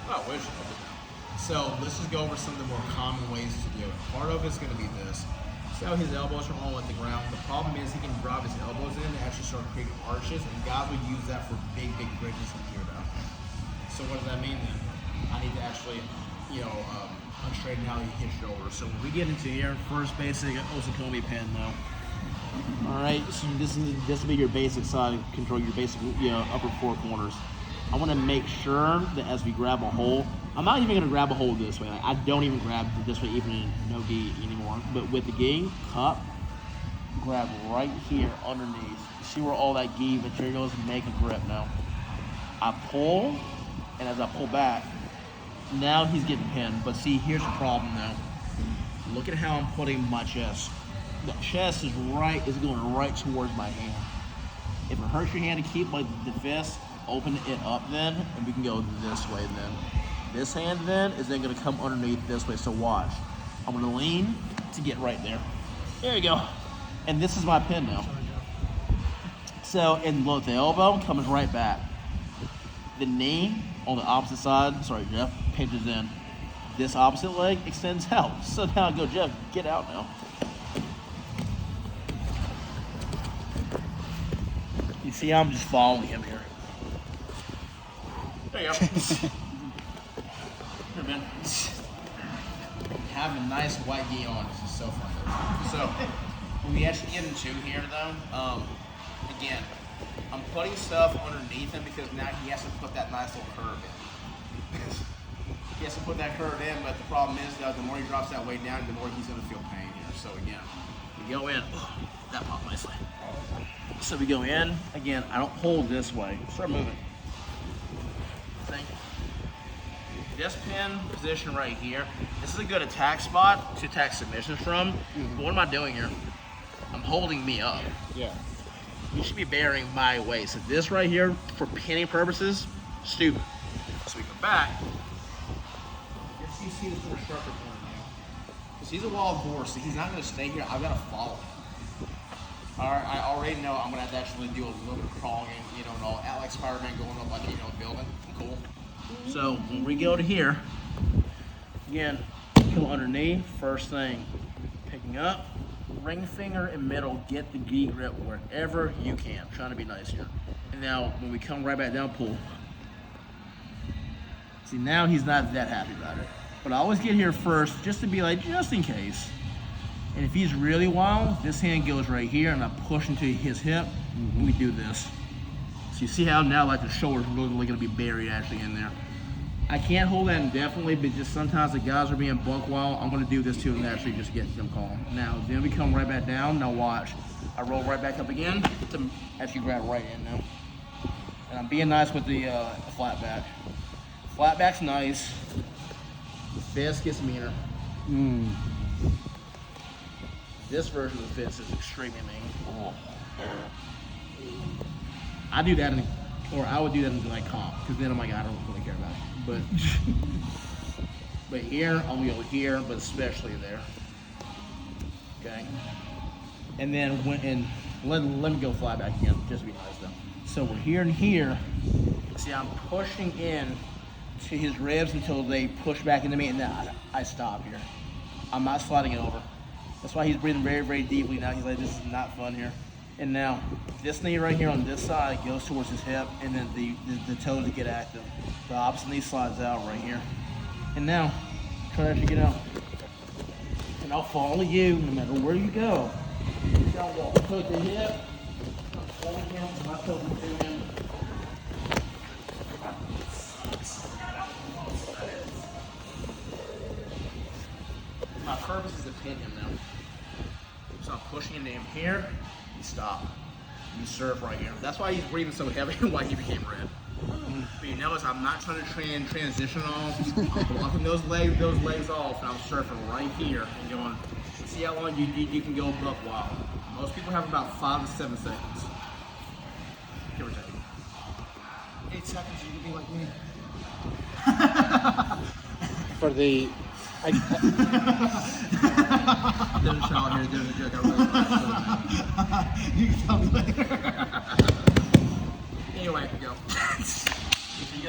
Oh, wish. So let's just go over some of the more common ways to do it. Part of it's going to be this. See how his elbows are all at the ground. The problem is he can drop his elbows in and actually start creating arches, and guys would use that for big, big bridges from here down. So what does that mean then? I need to actually, unstraighten out his shoulders. So when we get into here, first basic Osaekomi pin though. All right, so this will be your basic side control, your basic upper four corners. I want to make sure that as we grab a hole, I'm not even going to grab a hole this way. Like, I don't even grab this way even in no gi anymore. But with the gi, cup, grab right here underneath. See where all that gi material is, make a grip now. I pull, and as I pull back, now he's getting pinned. But see, here's the problem now. Look at how I'm putting my chest. The chest is going right towards my hand. If it hurts your hand to keep like the fist, open it up then, and we can go this way then. This hand then is then gonna come underneath this way, so watch. I'm gonna lean to get right there. There you go. And this is my pin now. So, and look, the elbow comes right back. The knee on the opposite side, sorry Jeff, pinches in. This opposite leg extends out. So now I go, Jeff, get out now. You see how I'm just following him here. There you go. Here, man. Have a nice white gi on. This is so fun. So, when we actually get into here, though, again, I'm putting stuff underneath him because now he has to put that nice little curve in. He has to put that curve in, but the problem is, though, the more he drops that weight down, the more he's going to feel pain here. So, again, we go in. Oh, that popped nicely. So we go in. Again, I don't hold this way. Start moving. This pin position right here, this is a good attack spot to attack submissions from. But what am I doing here? I'm holding me up. Yeah. You should be bearing my weight. So this right here, for pinning purposes, stupid. So we go back. You see this little structure point now. Because he's a wild horse, so he's not going to stay here. I've got to follow him. All right, I already know I'm going to have to actually do a little bit of crawling, and all, like Spider-Man going up like, a building. Cool. So when we go to here, again, go underneath, first thing, picking up, ring finger and middle, get the gi grip wherever you can. I'm trying to be nice here. And now when we come right back down, pull. See, now he's not that happy about it. But I always get here first just to be like, just in case. And if he's really wild, this hand goes right here and I push into his hip and we do this. So you see how now like the shoulder's really gonna be buried actually in there. I can't hold that indefinitely, but just sometimes the guys are being buck wild. I'm gonna do this to them actually just get them calm. Now, then we come right back down. Now watch. I roll right back up again to actually grab right in now. And I'm being nice with the flat back. Flat back's nice. The fist gets meaner. This version of the fist is extremely mean. Oh. I do that I would do that in like comp, because then I'm like, I don't really care about it. But here, I'm gonna go here, but especially there. Okay. And then let me go fly back again, just to be nice though. So we're here and here. See, I'm pushing in to his ribs until they push back into me, and then I stop here. I'm not sliding it over. That's why he's breathing very, very deeply now. He's like, this is not fun here. And now, this knee right here on this side goes towards his hip, and then the toes to get active. The opposite knee slides out right here. And now, try to actually get out. And I'll follow you no matter where you go. I'll walk toe to hip. I'm following him, my toes to him. My purpose is to pin him now. So I'm pushing into him here. Stop. You serve right here. That's why he's breathing so heavy and why he became red. But you notice I'm not trying to transition off. I'm blocking those legs off, and I'm surfing right here and going. See how long you can go buck wild. Most people have about 5 to 7 seconds. Give or take. 8 seconds, you can be like me. For the There's a child here doing a joke. I really like it. You can tell me later. Anyway, go.